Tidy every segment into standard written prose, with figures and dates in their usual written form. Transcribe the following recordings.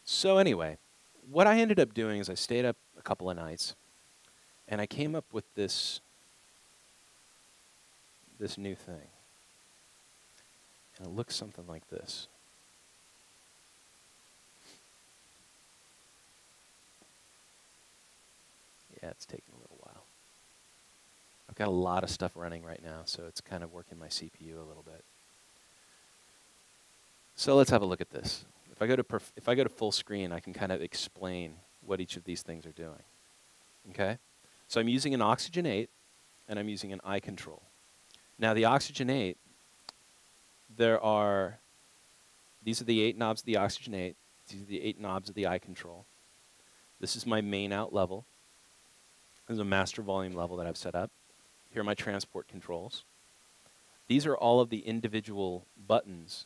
So anyway, what I ended up doing is I stayed up a couple of nights, and I came up with this new thing. And it looks something like this. Yeah, it's taking a little while. I've got a lot of stuff running right now, so it's kind of working my CPU a little bit. So let's have a look at this. If I go to full screen, I can kind of explain what each of these things are doing. Okay? So I'm using an Oxygen 8, and I'm using an eye control. Now the Oxygen 8, these are the 8 knobs of the Oxygen 8. These are the 8 knobs of the eye control. This is my main out level. This is a master volume level that I've set up. Here are my transport controls. These are all of the individual buttons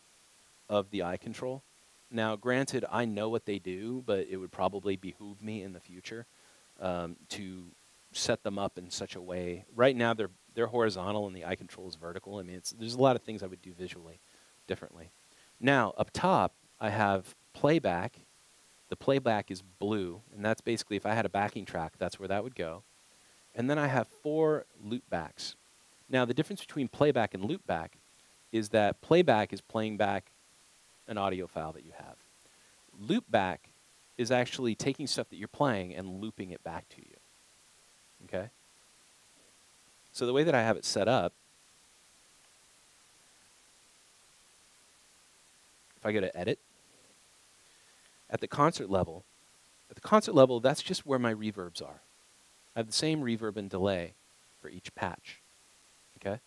of the eye control. Now, granted, I know what they do, but it would probably behoove me in the future to set them up in such a way. Right now, they're horizontal and the eye control is vertical. I mean, there's a lot of things I would do visually differently. Now, up top, I have playback. The playback is blue, and that's basically if I had a backing track, that's where that would go. And then I have 4 loopbacks. Now, the difference between playback and loopback is that playback is playing back an audio file that you have. Loopback is actually taking stuff that you're playing and looping it back to you. Okay? So the way that I have it set up, if I go to Edit, at the concert level, that's just where my reverbs are. I have the same reverb and delay for each patch. Okay?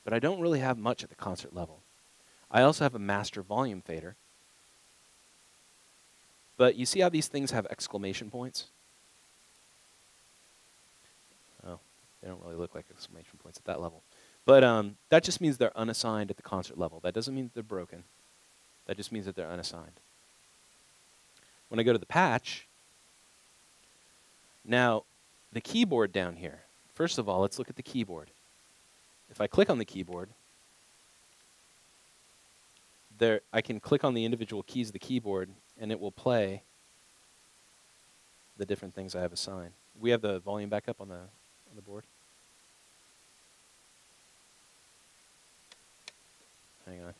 But I don't really have much at the concert level. I also have a master volume fader. But you see how these things have exclamation points? Oh, they don't really look like exclamation points at that level. But that just means they're unassigned at the concert level. That doesn't mean they're broken. That just means that they're unassigned. When I go to the patch, now the keyboard down here, first of all, let's look at the keyboard. If I click on the keyboard, I can click on the individual keys of the keyboard, and it will play the different things I have assigned. We have the volume back up on the board. Hang on.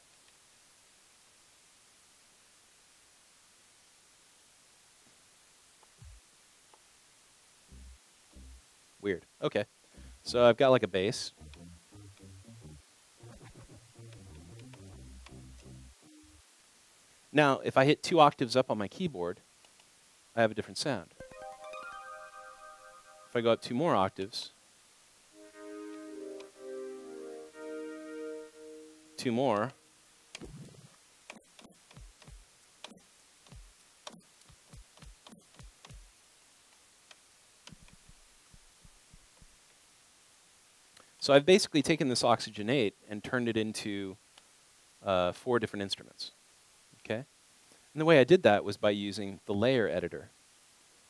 Weird. Okay. So I've got like a bass. Now, if I hit 2 octaves up on my keyboard, I have a different sound. If I go up 2 more octaves, 2 more, so I've basically taken this Oxygen 8 and turned it into 4 different instruments. Okay? And the way I did that was by using the layer editor.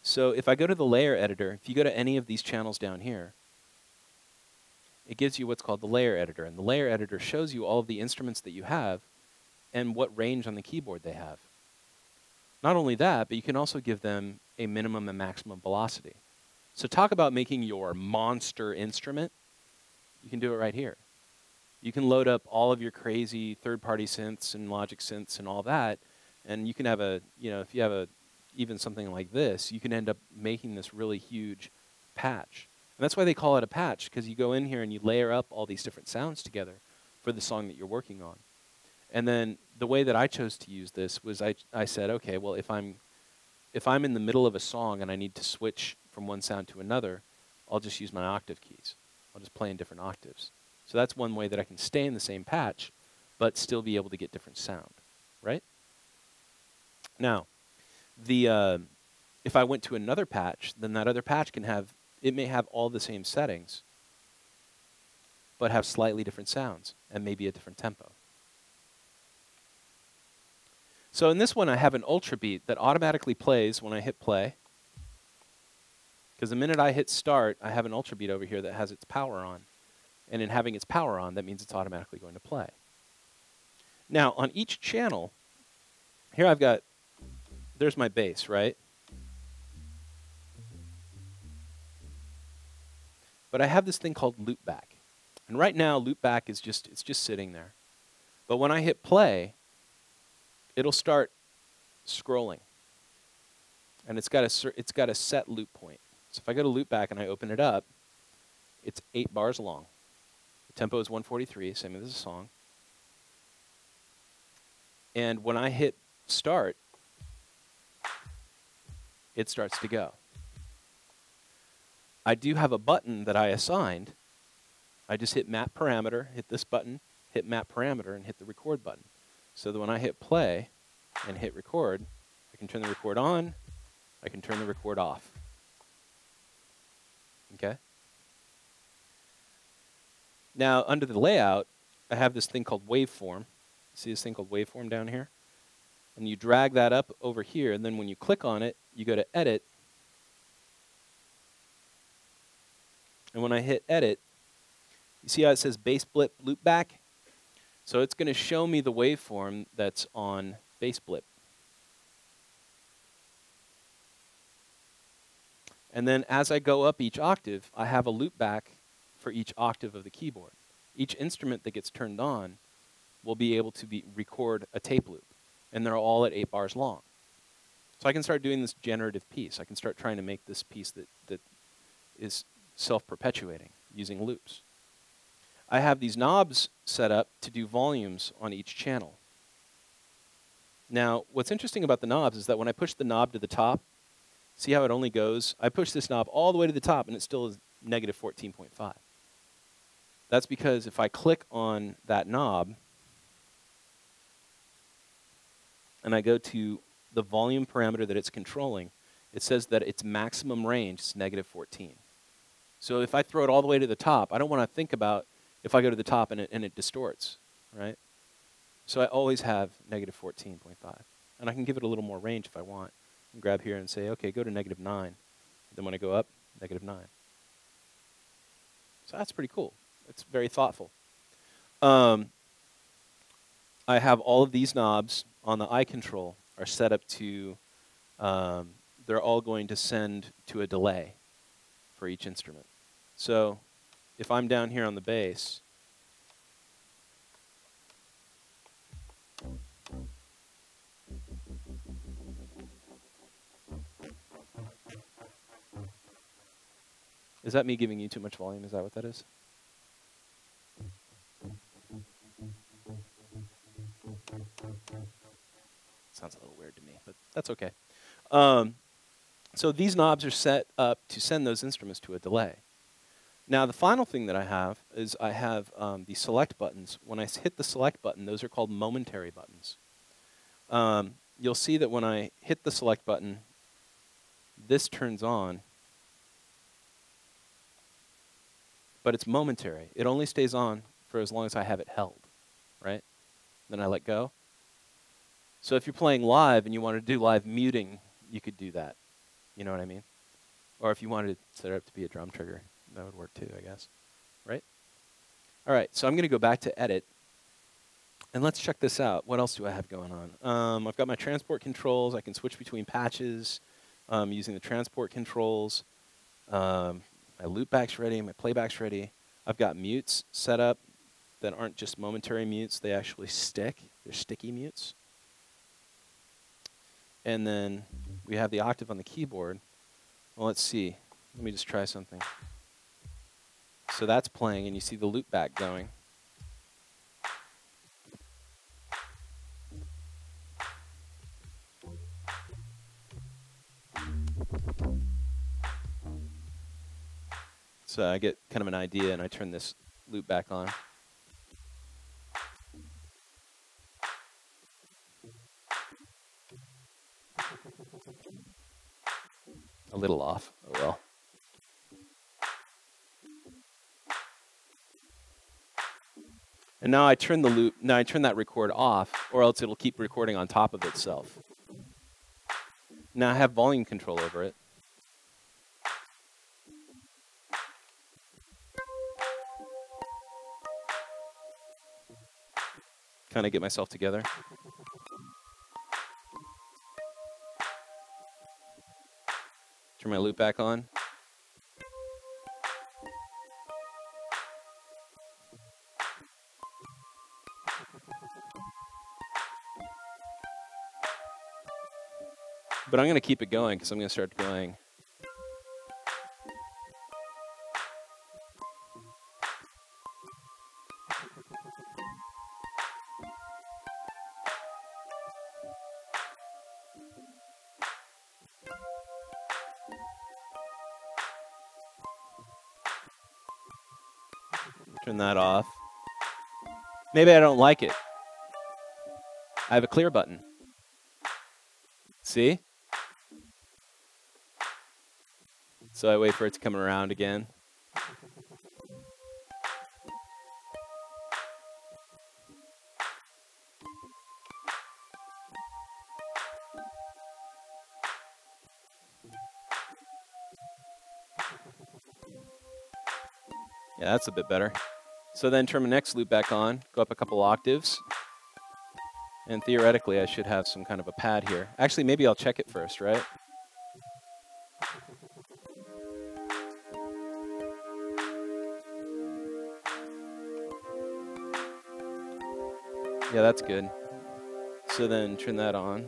So if I go to the layer editor, if you go to any of these channels down here, it gives you what's called the layer editor. And the layer editor shows you all of the instruments that you have and what range on the keyboard they have. Not only that, but you can also give them a minimum and maximum velocity. So talk about making your monster instrument. You can do it right here. You can load up all of your crazy third-party synths and Logic synths and all that, and you can have a, if you have even something like this, you can end up making this really huge patch. And that's why they call it a patch, because you go in here and you layer up all these different sounds together for the song that you're working on. And then the way that I chose to use this was I said, okay, well, if I'm in the middle of a song and I need to switch from one sound to another, I'll just use my octave keys. I'll just play in different octaves. So that's one way that I can stay in the same patch, but still be able to get different sound, right? Now, if I went to another patch, then that other patch it may have all the same settings, but have slightly different sounds and maybe a different tempo. So in this one, I have an ultra beat that automatically plays when I hit play. Because the minute I hit start, I have an ultra beat over here that has its power on. And in having its power on, that means it's automatically going to play. Now, on each channel, here I've got, there's my bass, right? But I have this thing called loopback. And right now, loopback is just, it's just sitting there. But when I hit play, it'll start scrolling. And it's got a set loop point. So if I go to loopback and I open it up, it's 8 bars long. The tempo is 143, same as the song. And when I hit start, it starts to go. I do have a button that I assigned. I just hit map parameter, hit this button, hit map parameter, and hit the record button. So that when I hit play and hit record, I can turn the record on, I can turn the record off. Okay? Now, under the layout, I have this thing called waveform. See this thing called waveform down here? And you drag that up over here, and then when you click on it, you go to edit. And when I hit edit, you see how it says bass blip loopback? So it's going to show me the waveform that's on bass blip. And then as I go up each octave, I have a loopback for each octave of the keyboard. Each instrument that gets turned on will be able to record a tape loop. And they're all at 8 bars long. So I can start doing this generative piece. I can start trying to make this piece that is self-perpetuating using loops. I have these knobs set up to do volumes on each channel. Now, what's interesting about the knobs is that when I push the knob to the top, see how it only goes? I push this knob all the way to the top, and it still is negative 14.5. That's because if I click on that knob, and I go to the volume parameter that it's controlling, it says that its maximum range is negative 14. So if I throw it all the way to the top, I don't want to think about if I go to the top and it distorts, right? So I always have negative 14.5. And I can give it a little more range if I want. And grab here and say, okay, go to negative 9. Then when I go up, negative 9. So that's pretty cool. It's very thoughtful. I have all of these knobs on the eye control are set up to, they're all going to send to a delay for each instrument. So if I'm down here on the bass, is that me giving you too much volume? Is that what that is? Sounds a little weird to me, but that's okay. So these knobs are set up to send those instruments to a delay. Now, the final thing that I have is I have the select buttons. When I hit the select button, those are called momentary buttons. You'll see that when I hit the select button, this turns on, but it's momentary. It only stays on for as long as I have it held, right? Then I let go. So if you're playing live and you want to do live muting, you could do that. You know what I mean? Or if you wanted to set it up to be a drum trigger, that would work too, I guess. Right? All right, so I'm going to go back to edit. And let's check this out. What else do I have going on? I've got my transport controls. I can switch between patches using the transport controls. My loopback's ready. My playback's ready. I've got mutes set up that aren't just momentary mutes. They actually stick. They're sticky mutes. And then we have the octave on the keyboard. Well, let's see. Let me just try something. So that's playing, and you see the loopback going. So I get kind of an idea, and I turn this loop back on. A little off. Oh well. And now I turn the loop. Now I turn that record off, or else it'll keep recording on top of itself. Now I have volume control over it. kind of get myself together. Turn my loop back on. But I'm going to keep it going because I'm going to start going. Turn that off. Maybe I don't like it. I have a clear button. See? So I wait for it to come around again. Yeah, that's a bit better. So then turn my next loop back on, go up a couple octaves, and theoretically I should have some kind of a pad here. Actually, maybe I'll check it first, right? Yeah, that's good. So then turn that on.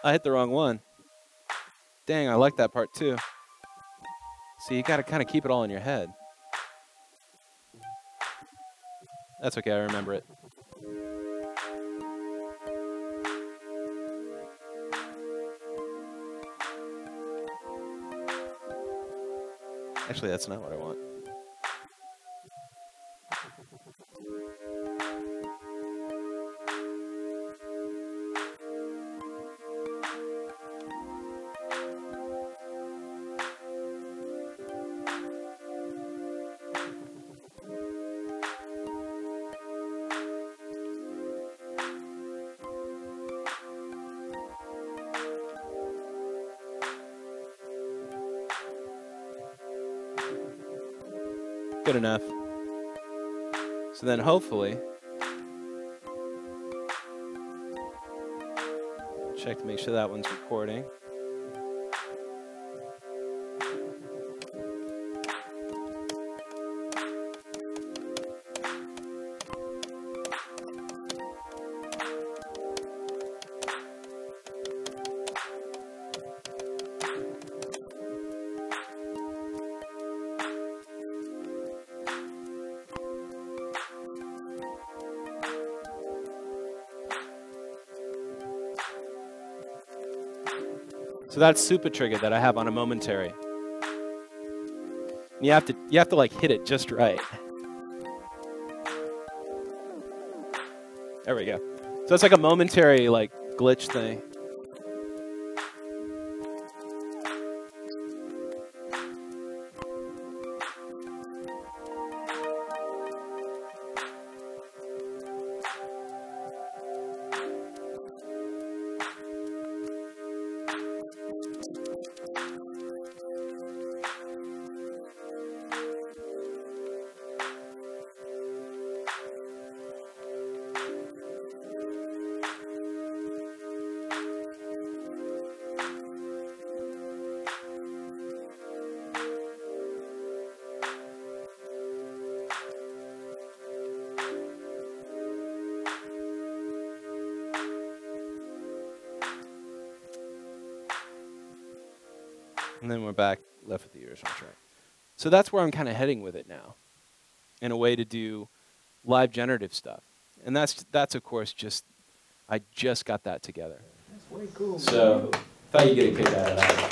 I hit the wrong one. Dang, I like that part too. So you got to kind of keep it all in your head. That's okay, I remember it. Actually, that's not what I want. Good enough. So then hopefully, check to make sure that one's recording. So that's super trigger that I have on a momentary. You have to like hit it just right. There we go. So it's like a momentary like glitch thing. And then we're back left with the original track. So that's where I'm kind of heading with it now, in a way to do live generative stuff. And that's of course just, I just got that together. That's way cool. So, thought you'd get a kick out of that.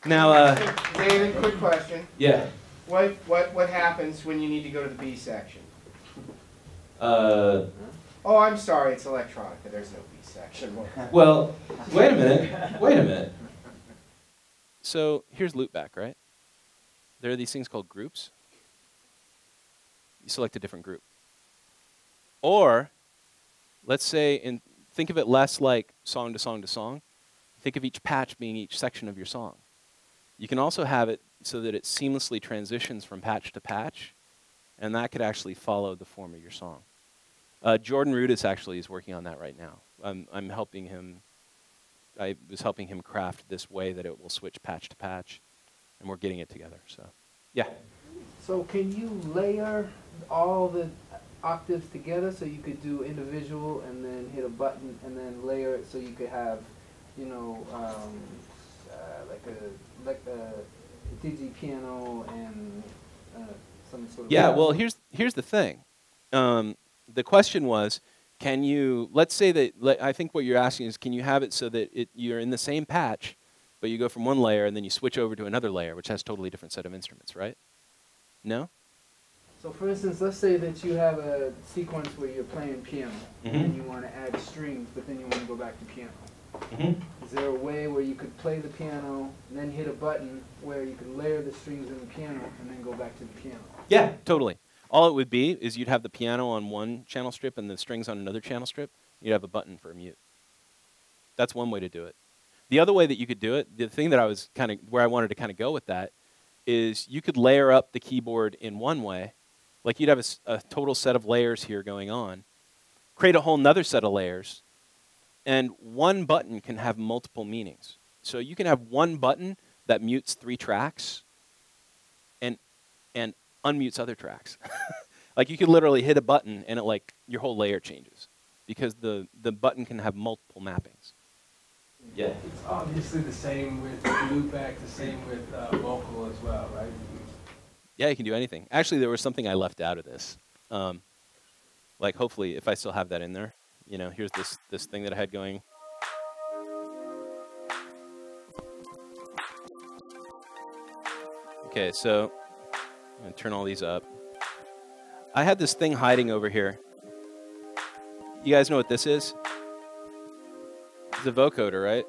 Now, David, quick question. yeah. What happens when you need to go to the B section? Uh, Oh, I'm sorry, it's electronica. There's no B section. well, wait a minute. Wait a minute. So here's loopback, right? There are these things called groups. You select a different group. Or, let's say, think of it less like song to song to song. Think of each patch being each section of your song. You can also have it so that it seamlessly transitions from patch to patch, and that could actually follow the form of your song. Jordan Rudis actually is working on that right now. I'm helping him. I was helping him craft this way that it will switch patch to patch, and we're getting it together. So, yeah. So can you layer all the octaves together so you could do individual and then hit a button and then layer it so you could have, you know, like a digi piano and some sort of. Yeah. Well, here's the thing. The question was, can you? Let's say that. I think what you're asking is, can you have it so that you're in the same patch, but you go from one layer and then you switch over to another layer, which has a totally different set of instruments, right? No? So for instance, let's say that you have a sequence where you're playing piano and you want to add strings, but then you want to go back to piano. Is there a way where you could play the piano and then hit a button where you could layer the strings in the piano and then go back to the piano? Yeah, totally. All it would be is you'd have the piano on one channel strip and the strings on another channel strip. You'd have a button for a mute. That's one way to do it. The other way that you could do it, the thing that I was where I wanted to kind of go with that, is you could layer up the keyboard in one way. Like you'd have a total set of layers here going on, create a whole nother set of layers, and one button can have multiple meanings. So you can have one button that mutes 3 tracks and unmutes other tracks. Like you could literally hit a button and your whole layer changes because the button can have multiple mappings. Yeah. It's obviously the same with loopback, the same with vocal as well, right? Yeah, you can do anything. Actually, there was something I left out of this. Like hopefully, if I still have that in there, you know, here's this thing that I had going. Okay, so I'm gonna turn all these up. I had this thing hiding over here. You guys know what this is? It's a vocoder, right?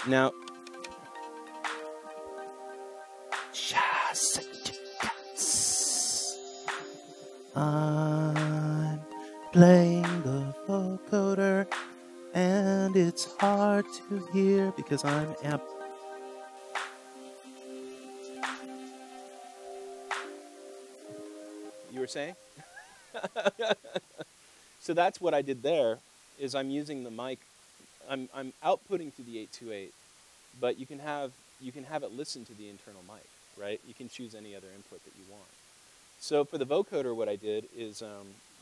Now, I'm playing the vocoder, and it's hard to hear because I'm amp. You were saying? So that's what I did there, is I'm using the mic. I'm outputting through the 828, but you can have it listen to the internal mic, right? You can choose any other input that you want. So for the vocoder, what I did is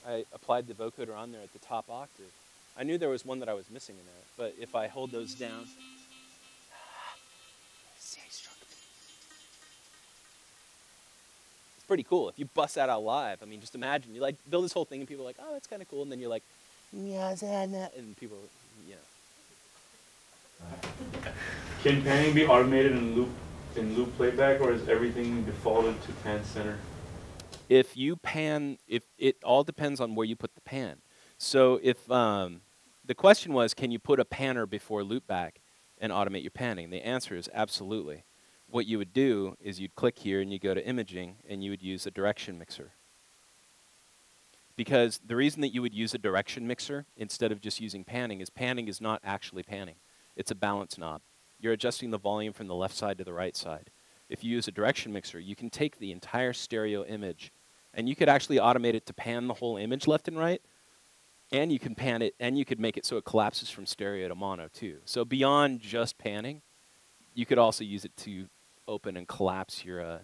I applied the vocoder on there at the top octave. I knew there was one that I was missing in there, but if I hold those down, it's pretty cool. If you bust that out live, I mean, just imagine, you like build this whole thing and people are like, oh, that's kind of cool, and then you're like, and people, you know. Can panning be automated in loop playback, or is everything defaulted to pan center? If you pan, if it all depends on where you put the pan. So if the question was, can you put a panner before loopback and automate your panning? The answer is absolutely. What you would do is you'd click here and you go to imaging and you would use a direction mixer. Because the reason that you would use a direction mixer instead of just using panning is not actually panning. It's a balance knob. You're adjusting the volume from the left side to the right side. If you use a direction mixer, you can take the entire stereo image and you could actually automate it to pan the whole image left and right, and you can pan it, and you could make it so it collapses from stereo to mono too. So beyond just panning, you could also use it to open and collapse your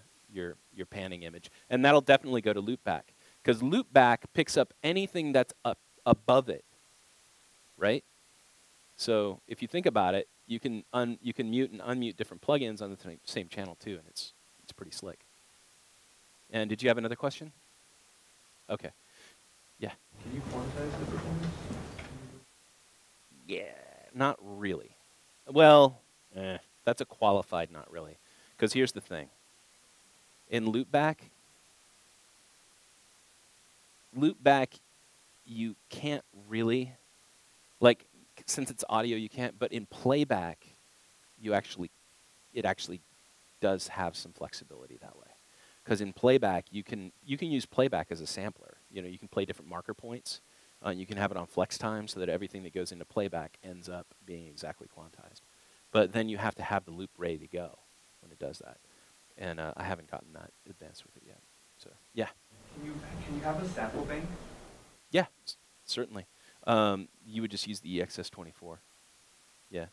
panning image. And that'll definitely go to loopback, because loopback picks up anything that's up above it, right? So if you think about it, you can mute and unmute different plugins on the same channel too, and it's pretty slick. And did you have another question? Okay. Yeah. Can you quantize the performance? Yeah, not really. Well, that's a qualified not really. Because here's the thing. In loopback, you can't really, like, since it's audio, you can't, but in playback, it actually does have some flexibility that way. Because in playback, you can use playback as a sampler. You know, you can play different marker points. You can have it on flex time so that everything that goes into playback ends up being exactly quantized. But then you have to have the loop ready to go when it does that. And I haven't gotten that advanced with it yet. So, yeah. Can you have a sample bank? Yeah, certainly. You would just use the EXS24. Yeah.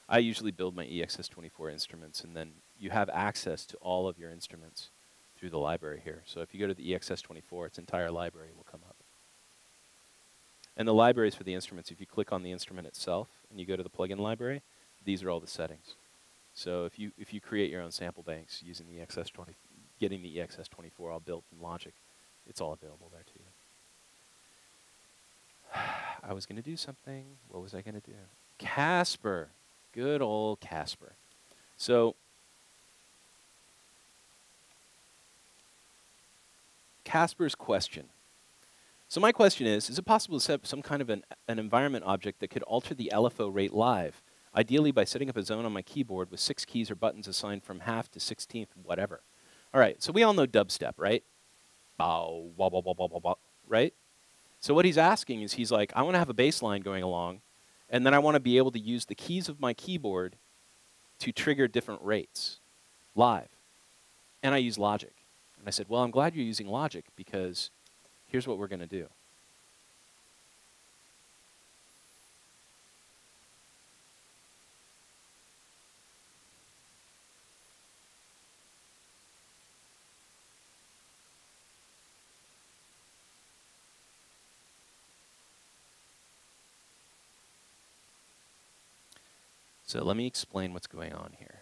I usually build my EXS24 instruments, and then you have access to all of your instruments through the library here. So if you go to the EXS24, its entire library will come up. And the libraries for the instruments, if you click on the instrument itself and you go to the plugin library, these are all the settings. So if you create your own sample banks using the EXS20, getting the EXS24 all built in Logic, it's all available there to you. I was going to do something. What was I going to do? Casper. Good old Casper. So Casper's question. So my question is it possible to set up some kind of an environment object that could alter the LFO rate live, ideally by setting up a zone on my keyboard with 6 keys or buttons assigned from half to 16th, whatever. All right, so we all know dubstep, right? Bow, wah, wah, wah, wah, wah, wah, right? So what he's asking is he's like, I want to have a bass line going along, and then I want to be able to use the keys of my keyboard to trigger different rates live. And I use Logic. And I said, well, I'm glad you're using Logic because here's what we're going to do. So let me explain what's going on here.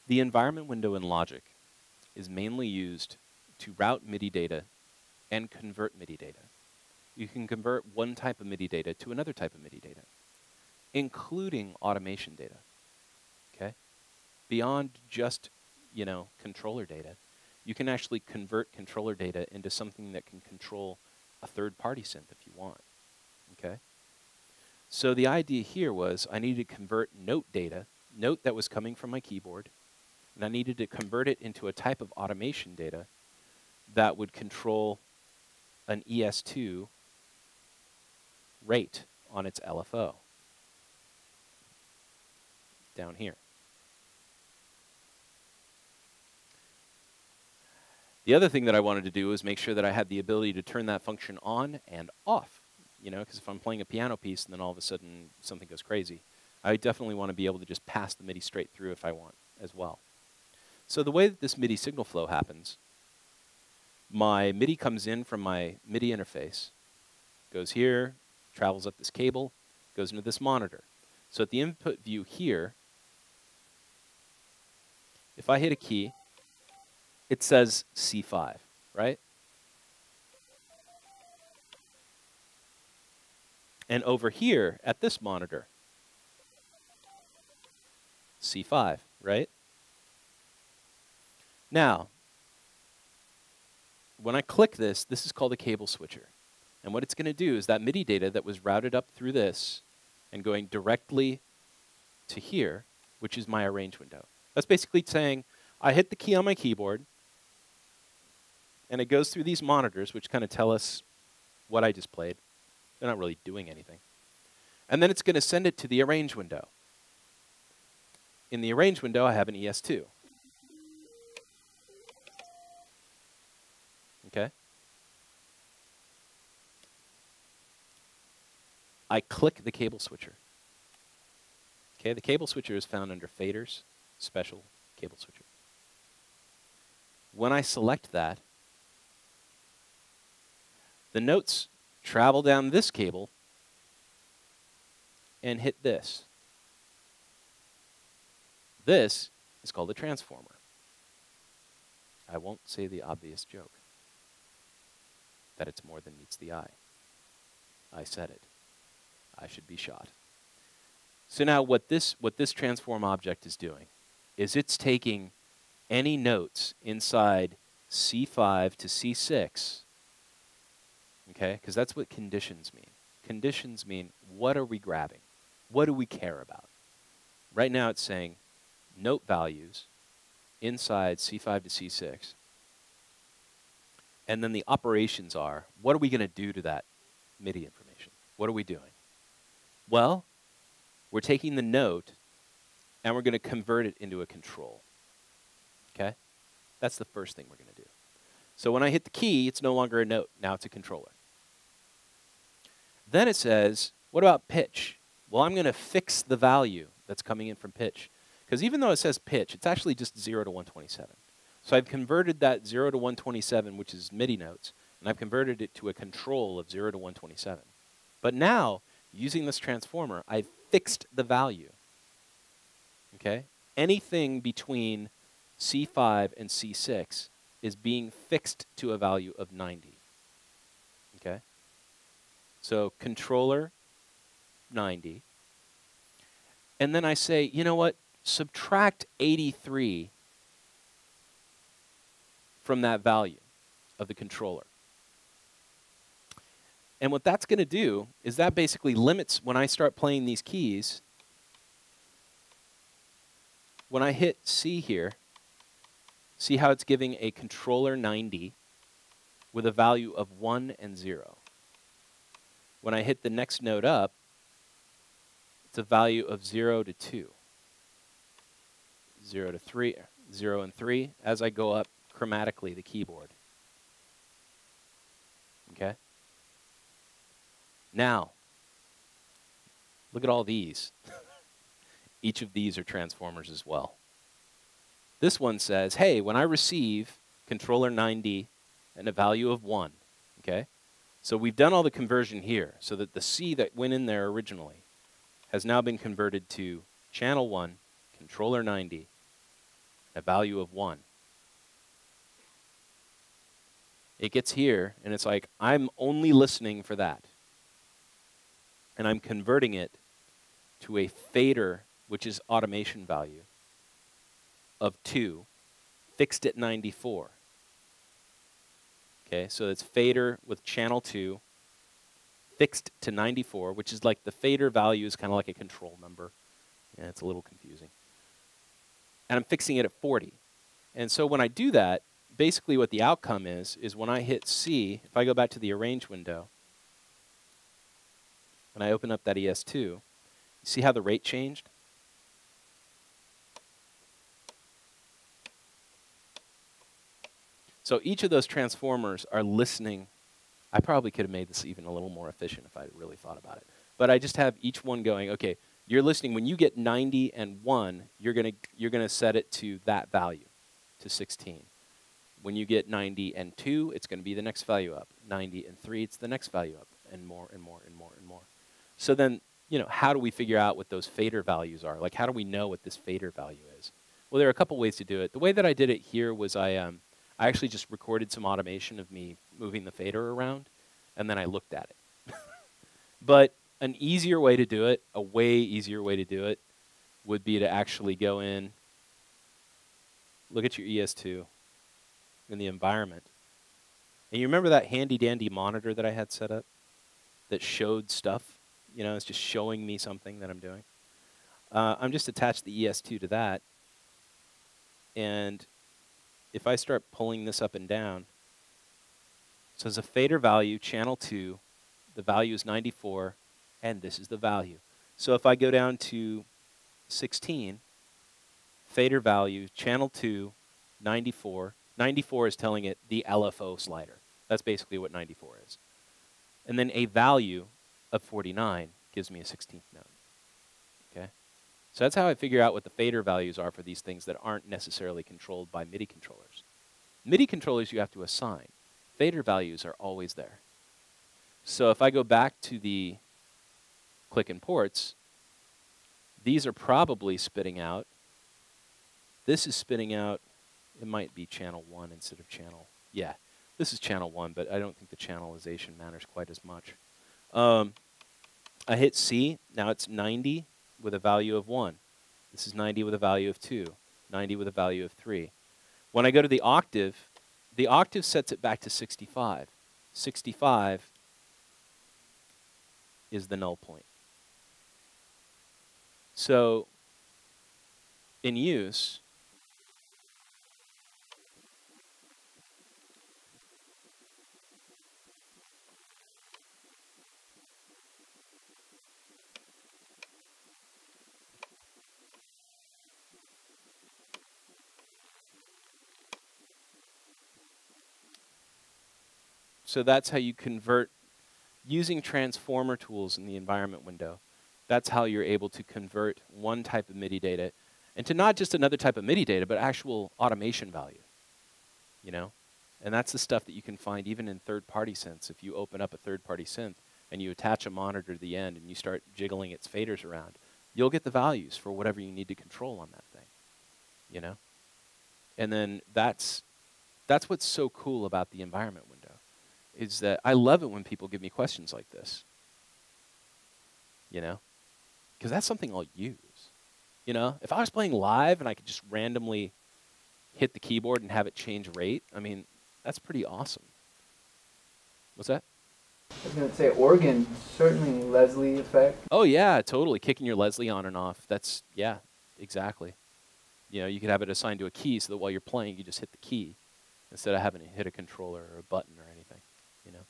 The environment window in Logic is mainly used to route MIDI data and convert MIDI data. You can convert one type of MIDI data to another type of MIDI data, including automation data. Okay? Beyond just, you know, controller data, you can actually convert controller data into something that can control a third-party synth if you want. Okay? So the idea here was I needed to convert note data, note that was coming from my keyboard, and I needed to convert it into a type of automation data that would control an ES2 rate on its LFO down here. The other thing that I wanted to do was make sure that I had the ability to turn that function on and off. You know, because if I'm playing a piano piece and then all of a sudden something goes crazy, I definitely want to be able to just pass the MIDI straight through if I want as well. So the way that this MIDI signal flow happens, my MIDI comes in from my MIDI interface, goes here, travels up this cable, goes into this monitor. So at the input view here, if I hit a key, it says C5, right? And over here at this monitor, C5, right? Now, when I click this, this is called a cable switcher. And what it's going to do is that MIDI data that was routed up through this and going directly to here, which is my arrange window. That's basically saying, I hit the key on my keyboard, and it goes through these monitors, which kind of tell us what I just played. They're not really doing anything. And then it's going to send it to the arrange window. In the arrange window, I have an ES2. Okay? I click the cable switcher. Okay, the cable switcher is found under Faders, Special Cable Switcher. When I select that, the notes travel down this cable and hit this. This is called a transformer. I won't say the obvious joke, that it's more than meets the eye. I said it. I should be shot. So now what this transform object is doing is it's taking any notes inside C5 to C6, okay? Because that's what conditions mean. Conditions mean, what are we grabbing? What do we care about? Right now it's saying note values inside C5 to C6. And then the operations are, what are we going to do to that MIDI information? What are we doing? Well, we're taking the note and we're going to convert it into a control. Okay? That's the first thing we're going to do. So when I hit the key, it's no longer a note. Now it's a controller. Then it says, what about pitch? Well, I'm going to fix the value that's coming in from pitch. Because even though it says pitch, it's actually just 0 to 127. So I've converted that 0 to 127, which is MIDI notes, and I've converted it to a control of 0 to 127. But now, using this transformer, I've fixed the value. Okay? Anything between C5 and C6 is being fixed to a value of 90. Okay? So controller, 90. And then I say, you know what? Subtract 83 from that value of the controller. And what that's going to do is that basically limits when I start playing these keys. When I hit C here, see how it's giving a controller 90 with a value of 1 and 0. When I hit the next note up, it's a value of 0 to 2. 0 to 3, 0 and 3 as I go up chromatically the keyboard. Okay? Now, look at all these. Each of these are transformers as well. This one says, hey, when I receive controller 90 and a value of 1, okay? So we've done all the conversion here so that the C that went in there originally has now been converted to channel 1, controller 90, a value of 1. It gets here, and it's like, I'm only listening for that. And I'm converting it to a fader, which is automation value, of 2, fixed at 94. Okay, so it's fader with channel 2, fixed to 94, which is like the fader value is kind of like a control number. Yeah, it's a little confusing. And I'm fixing it at 40. And so when I do that, basically what the outcome is when I hit C, if I go back to the arrange window, and I open up that ES2, you see how the rate changed? So each of those transformers are listening. I probably could have made this even a little more efficient if I really thought about it. But I just have each one going, okay, you're listening. When you get 90 and 1, you're gonna set it to that value, to 16. When you get 90 and 2, it's going to be the next value up. 90 and 3, it's the next value up, and more and more and more and more. So then, how do we figure out what those fader values are? Like, how do we know what this fader value is? Well, there are a couple ways to do it. The way that I did it here was I actually just recorded some automation of me moving the fader around, and then I looked at it. But an easier way to do it, a way easier way to do it, would be to actually go in, look at your ES2 in the environment. And you remember that handy-dandy monitor that I had set up that showed stuff? It's just showing me something that I'm doing. I'm just attached the ES2 to that. And if I start pulling this up and down, so as a fader value, channel 2, the value is 94, and this is the value. So if I go down to 16, fader value, channel 2, 94. 94 is telling it the LFO slider. That's basically what 94 is. And then a value of 49 gives me a 16th note. Okay? So that's how I figure out what the fader values are for these things that aren't necessarily controlled by MIDI controllers. MIDI controllers you have to assign. Fader values are always there. So if I go back to the click and ports, these are probably spitting out. This is spitting out, it might be channel 1 instead of channel, yeah. This is channel 1, but I don't think the channelization matters quite as much. I hit C, now it's 90, with a value of 1. This is 90 with a value of 2. 90 with a value of 3. When I go to the octave sets it back to 65. 65 is the null point. So in use, so that's how you convert using transformer tools in the environment window. That's how you're able to convert one type of MIDI data into not just another type of MIDI data, but actual automation value, you know? And that's the stuff that you can find even in third-party synths. If you open up a third-party synth and you attach a monitor to the end and you start jiggling its faders around, you'll get the values for whatever you need to control on that thing, you know? And then that's what's so cool about the environment window, is that I love it when people give me questions like this, you know? Because that's something I'll use. You know, if I was playing live and I could just randomly hit the keyboard and have it change rate, I mean, that's pretty awesome. What's that? I was going to say organ, certainly Leslie effect. Oh, yeah, totally. Kicking your Leslie on and off. That's, yeah, exactly. You know, you could have it assigned to a key so that while you're playing, you just hit the key instead of having to hit a controller or a button or anything, you know?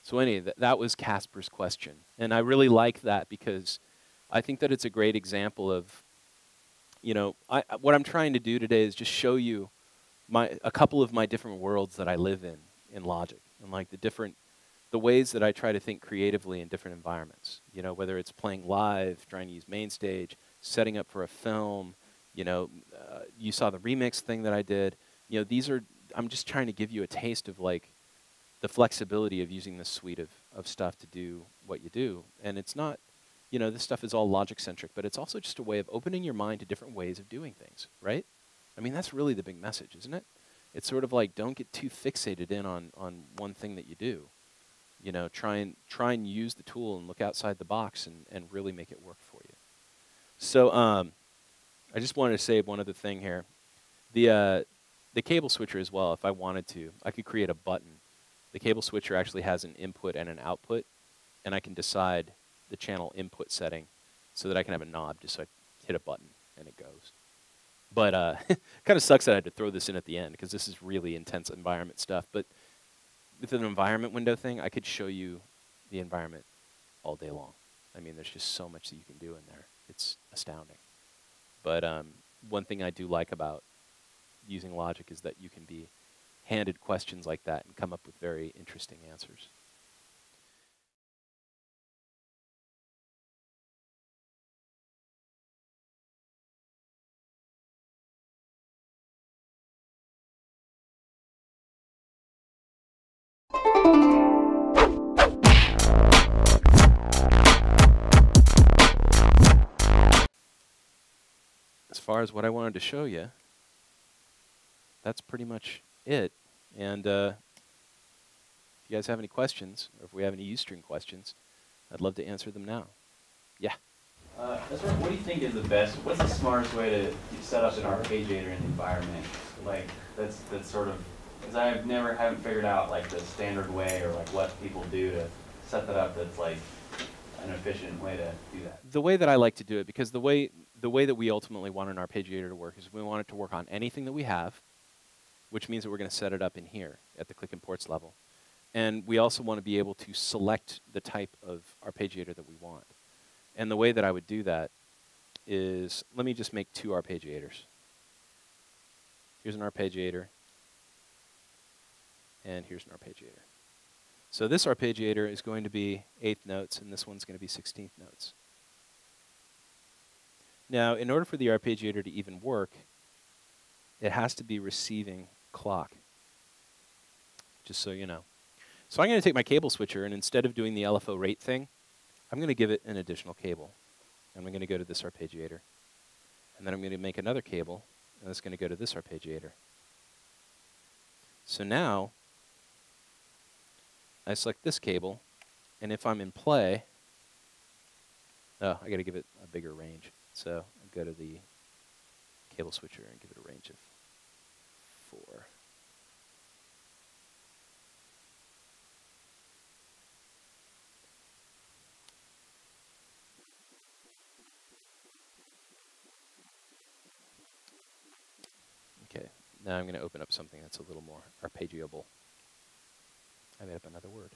So anyway, that was Casper's question. And I really like that because I think that it's a great example of, you know, what I'm trying to do today is just show you a couple of my different worlds that I live in Logic, and like the ways that I try to think creatively in different environments. You know, whether it's playing live, trying to use main stage, setting up for a film, you know, you saw the remix thing that I did. You know, I'm just trying to give you a taste of like, the flexibility of using this suite of stuff to do what you do. And it's not, you know, this stuff is all logic-centric, but it's also just a way of opening your mind to different ways of doing things, right? I mean, that's really the big message, isn't it? It's sort of like, don't get too fixated in on one thing that you do. You know, try and use the tool and look outside the box and really make it work for you. So I just wanted to say one other thing here. The cable switcher as well, if I wanted to, I could create a button. The cable switcher actually has an input and an output, and I can decide the channel input setting so that I can have a knob just so I hit a button and it goes. But kind of sucks that I had to throw this in at the end because this is really intense environment stuff. But with an environment window thing, I could show you the environment all day long. I mean, there's just so much that you can do in there. It's astounding. But one thing I do like about using Logic is that you can be handed questions like that and come up with very interesting answers. As far as what I wanted to show you, that's pretty much it. And if you guys have any questions, or if we have any Ustream questions, I'd love to answer them now. Yeah? What do you think is the best, what's the smartest way to set up an arpeggiator in the environment? Like, that's sort of, because haven't figured out like the standard way or like what people do to set that up that's like an efficient way to do that. The way that I like to do it, because the way that we ultimately want an arpeggiator to work is we want it to work on anything that we have, which means that we're going to set it up in here at the click imports level. And we also want to be able to select the type of arpeggiator that we want. And the way that I would do that is, let me just make 2 arpeggiators. Here's an arpeggiator, and here's an arpeggiator. So this arpeggiator is going to be 8th notes, and this one's going to be 16th notes. Now, in order for the arpeggiator to even work, it has to be receiving clock, just so you know. So I'm going to take my cable switcher, and instead of doing the LFO rate thing, I'm going to give it an additional cable. And I'm going to go to this arpeggiator. And then I'm going to make another cable, and it's going to go to this arpeggiator. So now, I select this cable, and if I'm in play, Oh, I got to give it a bigger range. So I go to the cable switcher and give it a range of 4. Okay, now I'm going to open up something that's a little more arpeggiable. I made up another word.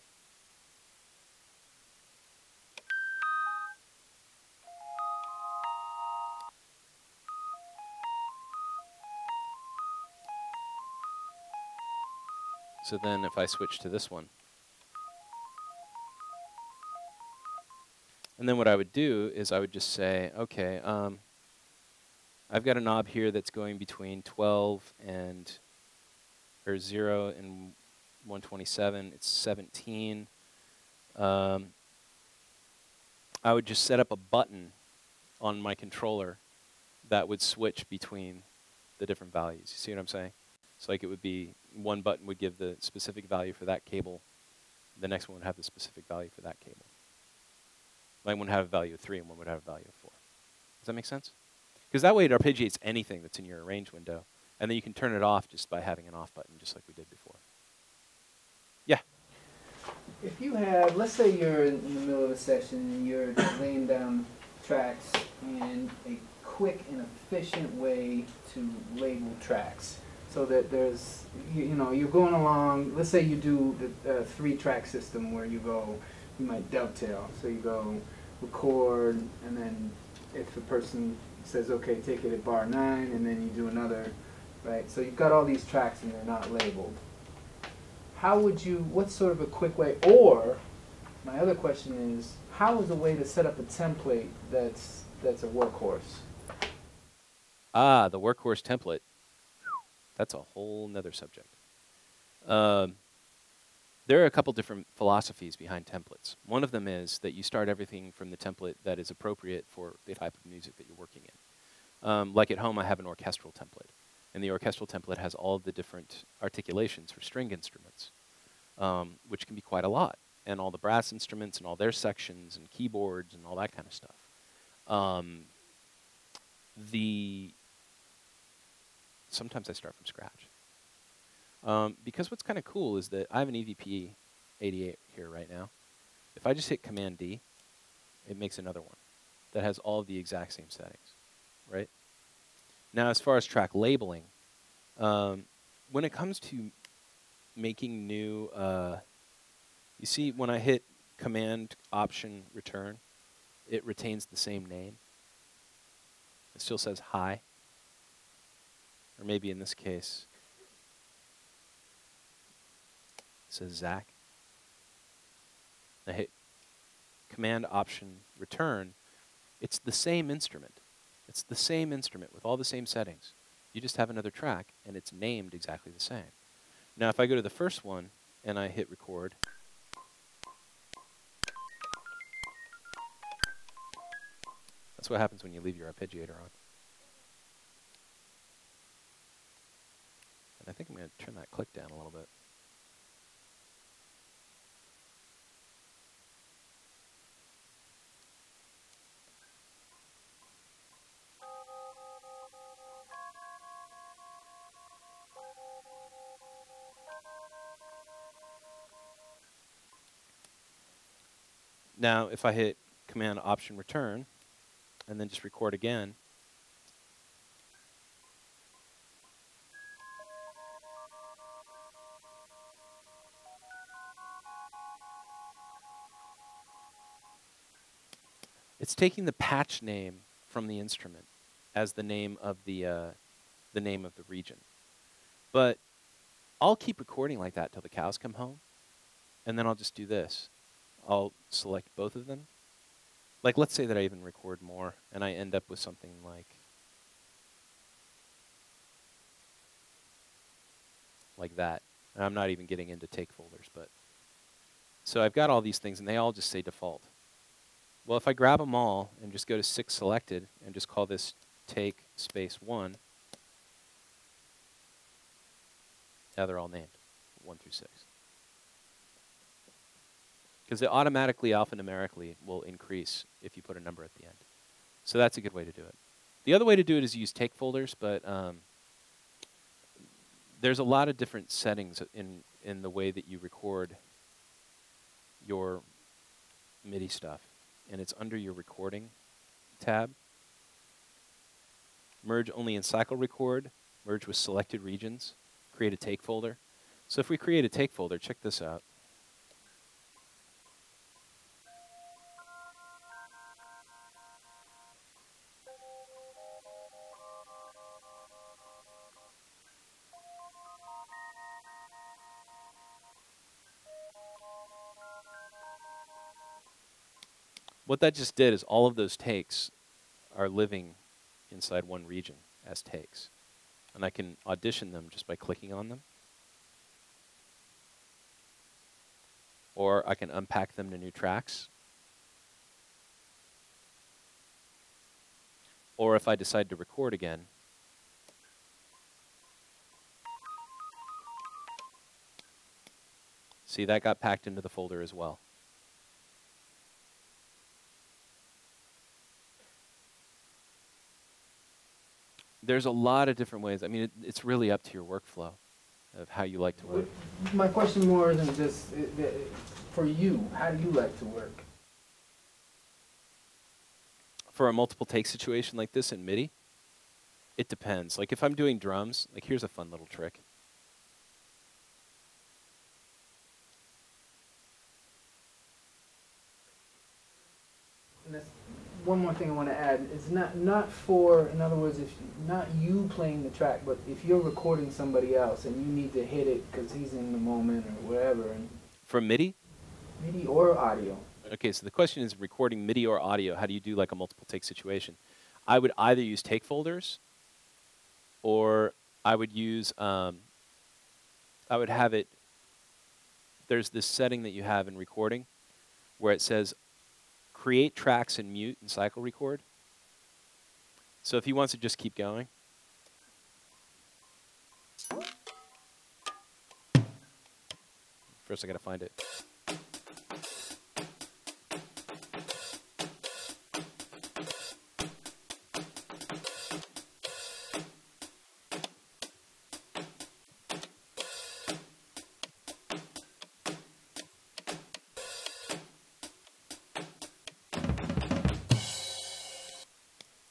So then if I switch to this one, and then what I would do is I would just say, okay, I've got a knob here that's going between 12 and, or 0 and 127. It's 17. I would just set up a button on my controller that would switch between the different values. You see what I'm saying? So like it would be, one button would give the specific value for that cable. The next one would have the specific value for that cable. Like one would have a value of 3 and one would have a value of 4. Does that make sense? Because that way it arpeggiates anything that's in your arrange window. And then you can turn it off just by having an off button, just like we did before. Yeah? If you have, let's say you're in the middle of a session and you're laying down tracks, and a quick and efficient way to label tracks so that there's, you know, you're going along, let's say you do the 3-track system where you go, you might dovetail. So you go record, and then if the person says, okay, take it at bar 9, and then you do another, right? So you've got all these tracks and they're not labeled. How would you, what's sort of a quick way, or my other question is, how is a way to set up a template that's a workhorse? Ah, the workhorse template. That's a whole nother subject. There are a couple different philosophies behind templates. One of them is that you start everything from the template that is appropriate for the type of music that you're working in. Like at home, I have an orchestral template. And the orchestral template has all of the different articulations for string instruments, which can be quite a lot. And all the brass instruments and all their sections and keyboards and all that kind of stuff. Sometimes I start from scratch. Because what's kind of cool is that I have an EVP 88 here right now. If I just hit Command D, it makes another one that has all of the exact same settings, right? Now, as far as track labeling, when it comes to making new, you see when I hit Command Option Return, it retains the same name. It still says hi. Or maybe in this case, it says Zach. I hit Command Option Return. It's the same instrument. It's the same instrument with all the same settings. You just have another track, and it's named exactly the same. Now, if I go to the first one, and I hit record, that's what happens when you leave your arpeggiator on. And I think I'm going to turn that click down a little bit. Now, if I hit Command Option Return, and then just record again, it's taking the patch name from the instrument as the name of the region. But I'll keep recording like that till the cows come home, and then I'll just do this. I'll select both of them. Like, let's say that I even record more, and I end up with something like that. And I'm not even getting into take folders, but so I've got all these things, and they all just say default. Well, if I grab them all and just go to 6 selected and just call this take space 1, now they're all named 1 through 6. Because it automatically alphanumerically will increase if you put a number at the end. So that's a good way to do it. The other way to do it is use take folders, but there's a lot of different settings in the way that you record your MIDI stuff. And it's under your recording tab. Merge only in cycle record, merge with selected regions, create a take folder. So if we create a take folder, check this out. What that just did is all of those takes are living inside one region as takes. And I can audition them just by clicking on them. Or I can unpack them to new tracks. Or if I decide to record again, see, that got packed into the folder as well. There's a lot of different ways. I mean, it's really up to your workflow of how you like to work. My question more isn't just for you. How do you like to work? For a multiple take situation like this in MIDI, it depends. Like if I'm doing drums, like here's a fun little trick. And that's one more thing I want to add. It's not for, in other words, if not you playing the track, but if you're recording somebody else and you need to hit it because he's in the moment or whatever. And From MIDI? MIDI or audio. Okay, so the question is recording MIDI or audio, how do you do like a multiple take situation? I would either use take folders or I would use, I would have it, there's this setting that you have in recording where it says create tracks and mute and cycle record. So if he wants to just keep going. First I gotta find it.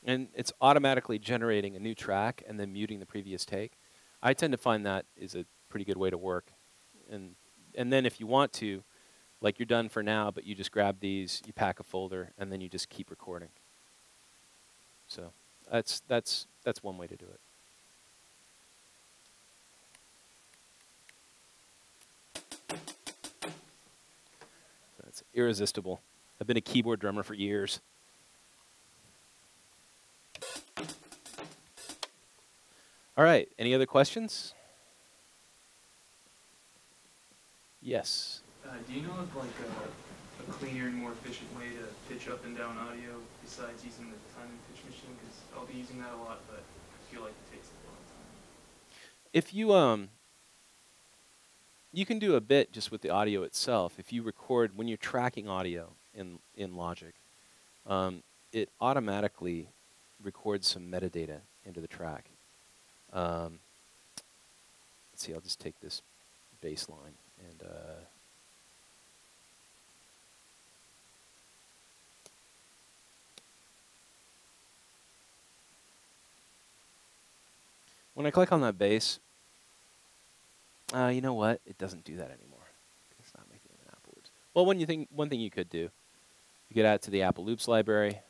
And it's automatically generating a new track and then muting the previous take. I tend to find that is a pretty good way to work. And then if you want to, like you're done for now, but you just grab these, you pack a folder, and then you just keep recording. So that's one way to do it. So it's irresistible. I've been a keyboard drummer for years. All right, any other questions? Yes. Do you know of like a cleaner and more efficient way to pitch up and down audio besides using the time and pitch machine? Because I'll be using that a lot, but I feel like it takes a long time. If you you can do a bit just with the audio itself. If you record when you're tracking audio in Logic, it automatically records some metadata into the track. Let's see, I'll just take this bass line and when I click on that bass, you know what? It doesn't do that anymore. It's not making an Apple Loops. Well, one thing you could do, you could add it to the Apple Loops library,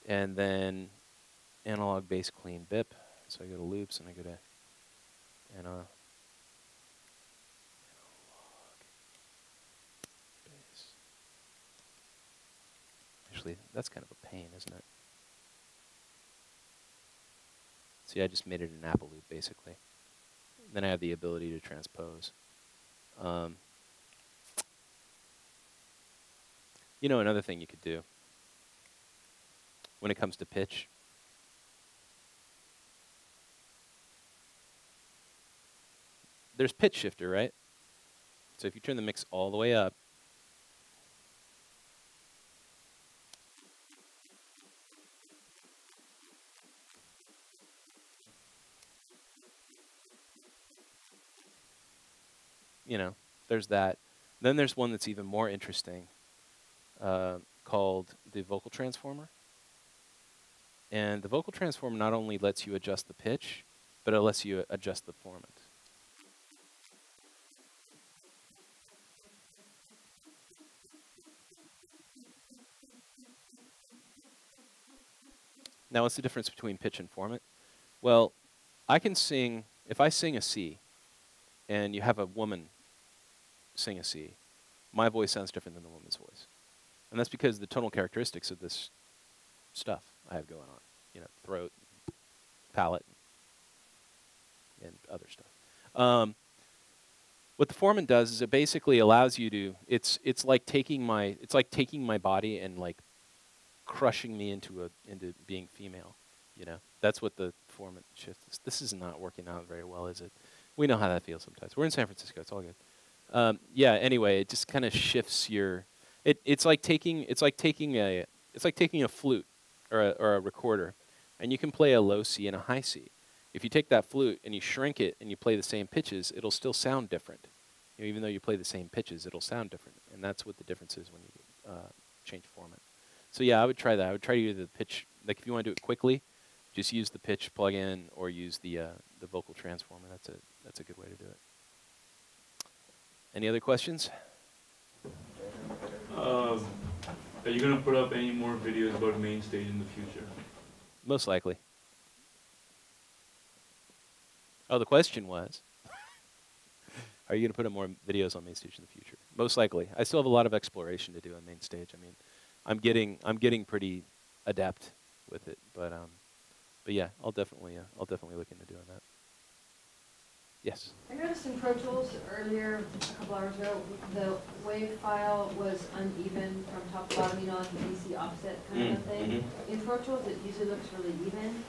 and then analog bass clean BIP. So I go to loops and I go to analog bass. Actually, that's kind of a pain, isn't it? See, I just made it an Apple loop, basically. Then I have the ability to transpose. You know, another thing you could do when it comes to pitch, there's pitch shifter, right? So if you turn the mix all the way up, you know, there's that. Then there's one that's even more interesting called the vocal transformer. And the vocal transformer not only lets you adjust the pitch, but it lets you adjust the formant. Now, what's the difference between pitch and formant? Well, I can sing, if I sing a C, and you have a woman sing a C, my voice sounds different than the woman's voice. And that's because the tonal characteristics of this stuff I have going on. You know, throat, palate, and other stuff. What the formant does is it basically allows you to, it's like taking my body and like crushing me into being female. You know, that's what the formant shift is. This is not working out very well, is it? We know how that feels sometimes. We're in San Francisco. It's all good. Yeah. Anyway, it just kind of shifts your. It's like taking a flute or a recorder, and you can play a low C and a high C. If you take that flute and you shrink it and you play the same pitches, it'll still sound different. You know, even though you play the same pitches, it'll sound different, and that's what the difference is when you change format. So yeah, I would try that. I would try either the pitch. Like if you want to do it quickly, just use the pitch plug-in or use the vocal transformer. That's a good way to do it. Any other questions? Are you gonna put up any more videos about main stage in the future? Most likely. Oh, the question was, are you going to put up more videos on main stage in the future? Most likely. I still have a lot of exploration to do on main stage. I mean, I'm getting pretty adept with it, but yeah, I'll definitely look into doing that. Yes. I noticed in Pro Tools earlier, a couple hours ago, the wave file was uneven from top to bottom, you know, like the DC offset kind of thing. In Pro Tools, it usually looks really even.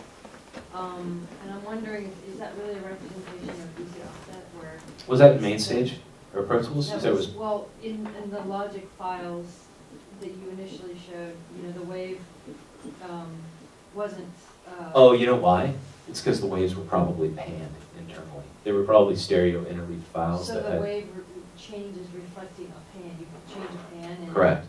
And I'm wondering, is that really a representation of DC offset where? Was that main stage or Pro Tools? That was, well, in the Logic files that you initially showed, you know, the wave wasn't. Oh, you know why? It's because the waves were probably panned internally. They were probably stereo interleaved files. So that the had wave change is reflecting a pan. You can change a pan. And correct.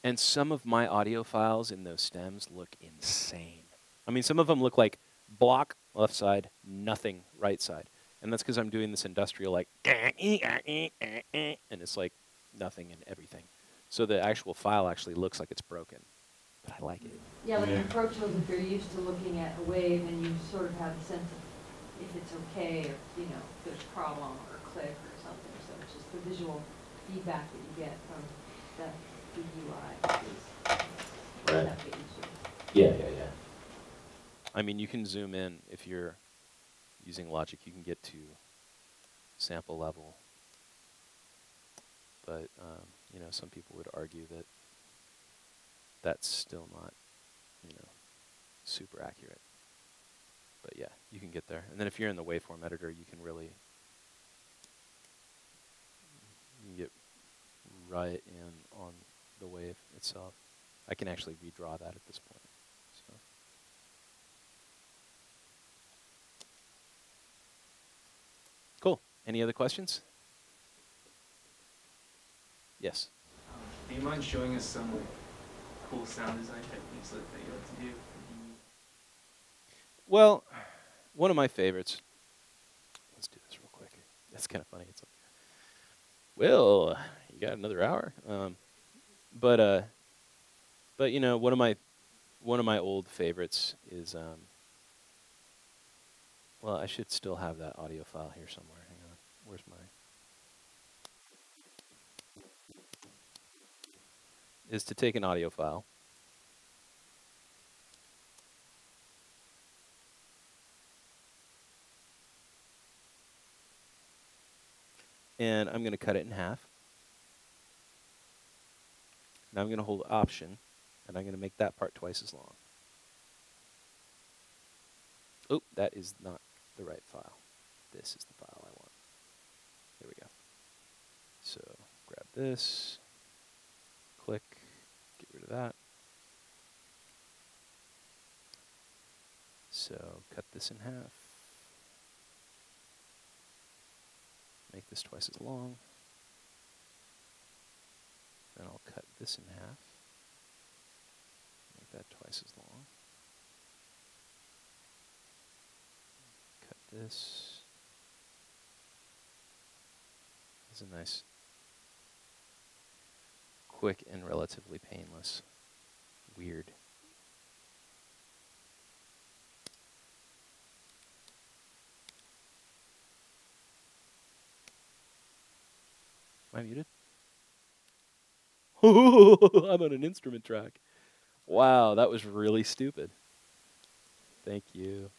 And some of my audio files in those stems look insane. I mean, some of them look like block left side, nothing right side. And that's because I'm doing this industrial like, and it's like nothing and everything. So the actual file actually looks like it's broken, but I like it. Yeah, like in Pro Tools, if you're used to looking at a wave and you sort of have a sense of if it's okay or, you know, if there's a problem or a click or something. So it's just the visual feedback that you get from the UI is Right. that bit easier. Yeah. I mean, you can zoom in if you're using Logic. You can get to sample level. But, you know, some people would argue that that's still not, you know, super accurate. But yeah, you can get there. And then if you're in the waveform editor, you can really get right in on the wave itself. I can actually redraw that at this point. So. Cool. Any other questions? Yes. Do you mind showing us some like cool sound design techniques that you like to do? Well, one of my favorites. Let's do this real quick. That's kind of funny. It's like, well, you got another hour. But you know, one of my old favorites is well, I should still have that audio file here somewhere. Hang on. Where's my? Is to take an audio file. And I'm going to cut it in half. Now I'm going to hold Option, and I'm going to make that part twice as long. Oh, that is not the right file. This is the file I want. There we go. So grab this, click, get rid of that. So cut this in half. Make this twice as long. Then I'll cut this in half. Make that twice as long. Cut this. This is a nice, quick and relatively painless. Weird. Am I muted? I'm on an instrument track. Wow, that was really stupid. Thank you.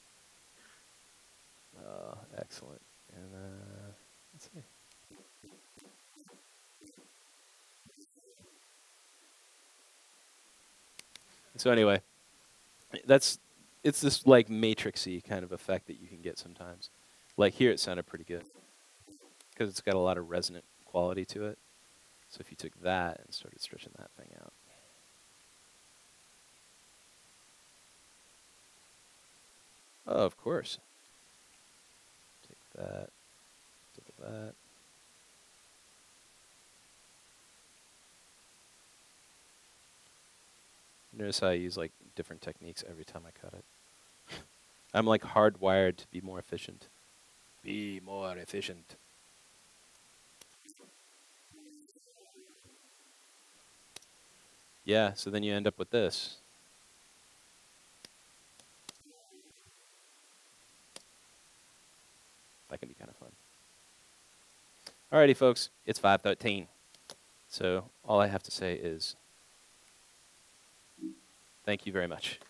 Excellent. And let's see. So anyway, it's this like matrixy kind of effect that you can get sometimes. Like here, it sounded pretty good because it's got a lot of resonant quality to it. So if you took that and started stretching that thing out. Oh, of course. Take that, double that. Notice how I use like different techniques every time I cut it. I'm like hardwired to be more efficient. Be more efficient. Yeah, so then you end up with this. That can be kind of fun. Alrighty, folks, it's 5:13. So all I have to say is thank you very much.